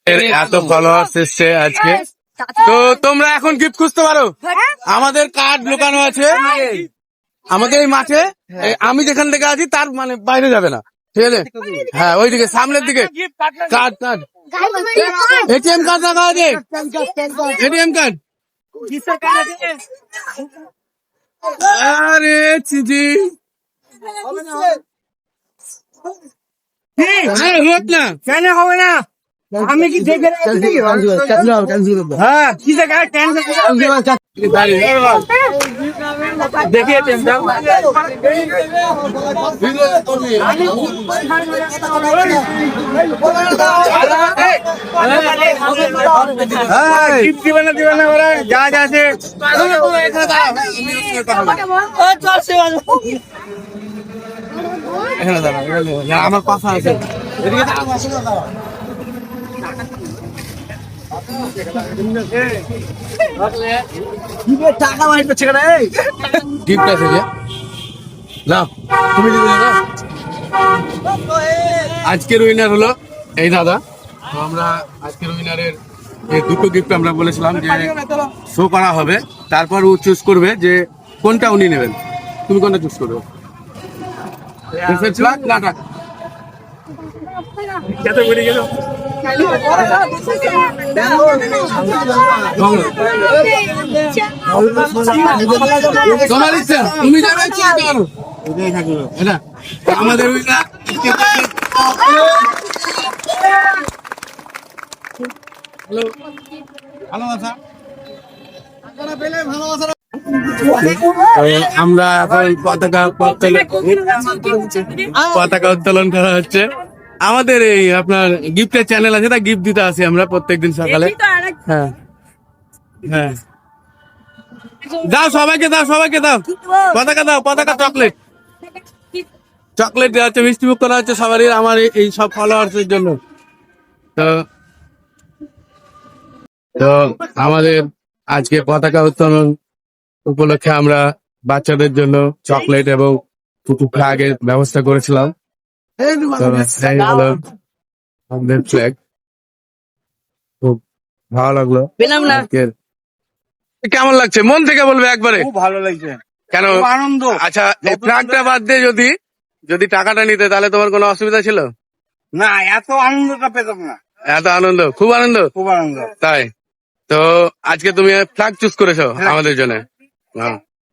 এত ফলোয়ার্স এসছে আজকে, তো তোমরা এখন গিফট খুঁজতে পারো। আমাদের কার্ড লুকানো আছে আমাদের এই মাঠে, আমি যেখান থেকে আছি তার মানে বাইরে যাবে না, ঠিক আছে? হ্যাঁ, ওইদিকে সামনের দিকে কার্ড কার্ড এটিএম কার্ড রাখা আছে, এটিএম কার্ড। আরে চিজি হোক না, কেন হবে না? আমি কি দেখে হ্যাঁ কি দেখা দেখিয়ে দিবে না ওরা যা আছে আমার কথা আছে। টাকা মাইট করছে কেন? গিফট আছে যে না, তুমি দিবে না। আজকের উইনার হলো এই দাদা। তো আমরা আজকের উইনারের যে দুটো গিফট আমরা বলেছিলাম যে শো করা হবে, তারপর ও চুজ করবে যে কোনটা উনি নেবেন। তুমি কোনটা চুজ করবে? না টাকা তোমার ইচ্ছা, তুমি যাবে ইচ্ছা করো। এটা আমাদের আমরা এখন পতাকা উত্তোলন করা হচ্ছে। আমাদের এই আপনার গিফটের চ্যানেল আছে, তা গিফট দিতে আসি আমরা প্রত্যেকদিন সকালে। হ্যাঁ হ্যাঁ, দাও সবাইকে, দাও সবাইকে, দাও পতাকা, দাও পতাকা, চকলেট চকলেট দেওয়া হচ্ছে, মিষ্টি মুখ করা হচ্ছে সবারই, আমার এই সব ফলোয়ার্স এর জন্য। তো তো আমাদের আজকে পতাকা উত্তোলন উপলক্ষে আমরা বাচ্চাদের জন্য চকলেট এবং ফ্ল্যাগের ব্যবস্থা করেছিলাম। আমাদের ফ্ল্যাগ খুব ভালো লাগলো। কেমন লাগছে মন থেকে বলবে একবারে? খুব ভালো লাগছে। কেন আনন্দ? আচ্ছা, এই ফ্ল্যাগটা বাদ দিয়ে যদি টাকাটা নিতে তাহলে তোমার কোনো অসুবিধা ছিল না? এত আনন্দটা পেতাম না। এত আনন্দ, খুব আনন্দ, খুব আনন্দ। তাই তো আজকে তুমি ফ্ল্যাগ চুজ করেছো আমাদের জন্য।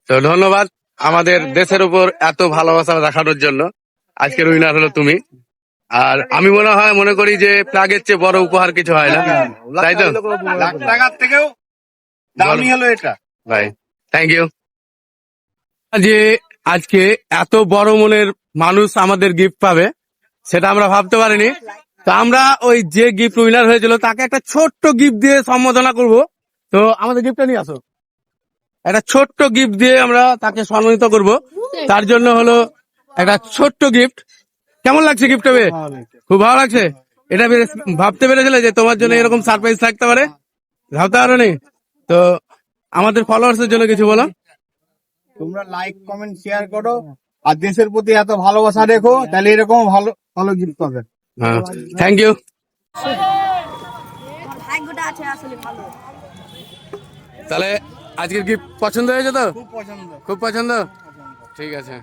তো ধন্যবাদ আমাদের দেশের উপর এত ভালোবাসা দেখানোর জন্য। আজকের উইনার হলো তুমি। আর আমি মনে করি যে ফ্ল্যাগের চেয়ে বড় উপহার কিছু হয় না, তাই তো? লাখ টাকার থেকেও দামি হলো এটা। ভাই থ্যাংক ইউ। যে আজকে এত বড় মনের মানুষ আমাদের গিফট পাবে সেটা আমরা ভাবতে পারিনি। তো আমরা ওই যে গিফট উইনার হয়েছিল তাকে একটা ছোট্ট গিফট দিয়ে সম্বোধনা করব। তো আমাদের গিফটটা নিয়ে আসো, একটা ছোট্ট গিফট দিয়ে আমরা তাকে সম্মানিত করব। তার জন্য হলো একটা ছোট্ট গিফট। কেমন লাগছে গিফট হবে? খুব ভালো লাগছে। এটা ভাবতে পেরেছিলে যে তোমার জন্য এরকম সারপ্রাইজ থাকতে পারে? ভাবতে পারো নি? তো আমাদের ফলোয়ার্স এর জন্য কিছু বলো। তোমরা লাইক কমেন্ট শেয়ার করো, আর দেশের প্রতি এত ভালোবাসা রেখো, তাহলে এরকম ভালো ভালো গিফট পাবে। হ্যাঁ, থ্যাংক ইউ। তাহলে আজকের গিফট পছন্দ হয়েছে তো? খুব পছন্দ। খুব পছন্দ, ঠিক আছে।